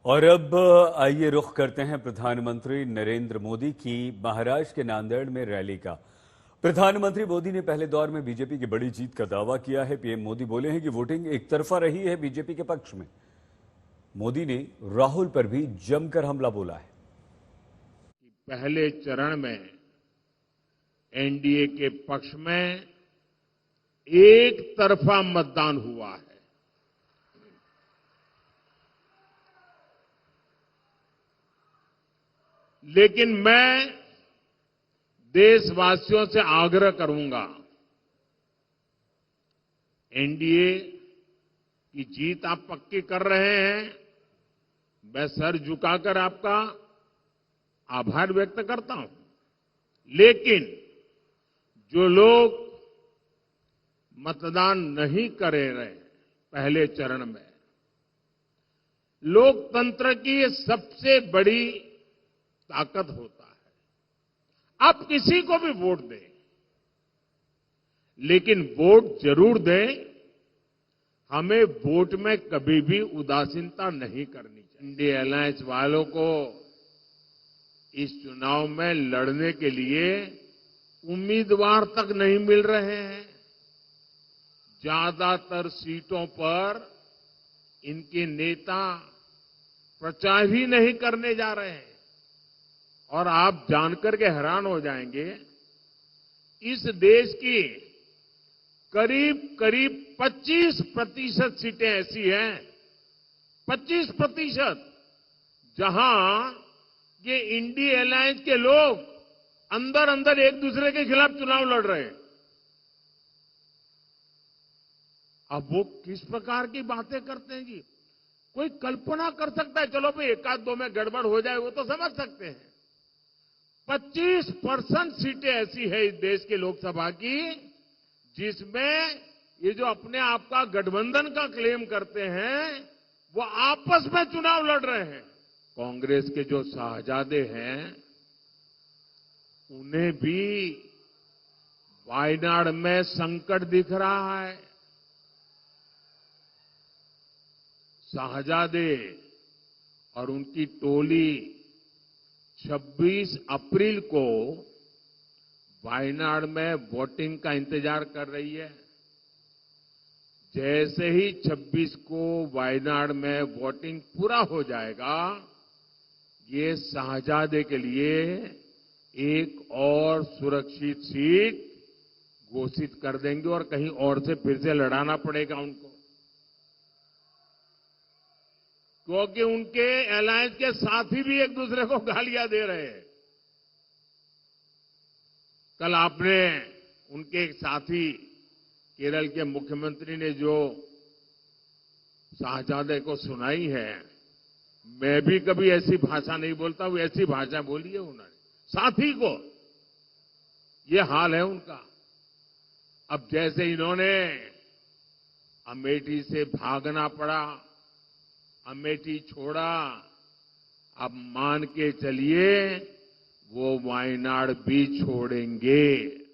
और अब आइए रुख करते हैं प्रधानमंत्री नरेंद्र मोदी की महाराष्ट्र के नांदेड़ में रैली का। प्रधानमंत्री मोदी ने पहले दौर में बीजेपी की बड़ी जीत का दावा किया है। पीएम मोदी बोले हैं कि वोटिंग एक तरफा रही है बीजेपी के पक्ष में। मोदी ने राहुल पर भी जमकर हमला बोला है। पहले चरण में एनडीए के पक्ष में एक तरफा मतदान हुआ है। लेकिन मैं देशवासियों से आग्रह करूंगा, एनडीए की जीत आप पक्की कर रहे हैं, मैं सर झुकाकर आपका आभार व्यक्त करता हूं। लेकिन जो लोग मतदान नहीं करे रहे पहले चरण में, लोकतंत्र की ये सबसे बड़ी ताकत होता है। आप किसी को भी वोट दें, लेकिन वोट जरूर दें। हमें वोट में कभी भी उदासीनता नहीं करनी चाहिए। इंडिया अलायंस वालों को इस चुनाव में लड़ने के लिए उम्मीदवार तक नहीं मिल रहे हैं। ज्यादातर सीटों पर इनके नेता प्रचार ही नहीं करने जा रहे हैं। और आप जानकर के हैरान हो जाएंगे, इस देश की करीब 25% सीटें ऐसी हैं, 25%, जहां ये इंडिया अलायंस के लोग अंदर अंदर एक दूसरे के खिलाफ चुनाव लड़ रहे हैं। अब वो किस प्रकार की बातें करते हैं जी? कोई कल्पना कर सकता है, चलो भाई एक आध दो में गड़बड़ हो जाए वो तो समझ सकते हैं। 25% सीटें ऐसी है इस देश के लोकसभा की, जिसमें ये जो अपने आप का गठबंधन का क्लेम करते हैं, वो आपस में चुनाव लड़ रहे हैं। कांग्रेस के जो शाहजादे हैं, उन्हें भी वायनाड में संकट दिख रहा है। शाहजादे और उनकी टोली 26 अप्रैल को वायनाड में वोटिंग का इंतजार कर रही है। जैसे ही 26 को वायनाड में वोटिंग पूरा हो जाएगा, ये शाहजादे के लिए एक और सुरक्षित सीट घोषित कर देंगे और कहीं और से फिर से लड़ाना पड़ेगा उनको, क्योंकि उनके अलायंस के साथी भी एक दूसरे को गालियां दे रहे हैं। कल आपने उनके एक साथी केरल के मुख्यमंत्री ने जो शाहजादे को सुनाई है, मैं भी कभी ऐसी भाषा नहीं बोलता हूं, ऐसी भाषा बोली है उन्होंने साथी को। ये हाल है उनका। अब जैसे इन्होंने अमेठी से भागना पड़ा, अमेठी छोड़ा, अब मान के चलिए वो वायनाड भी छोड़ेंगे।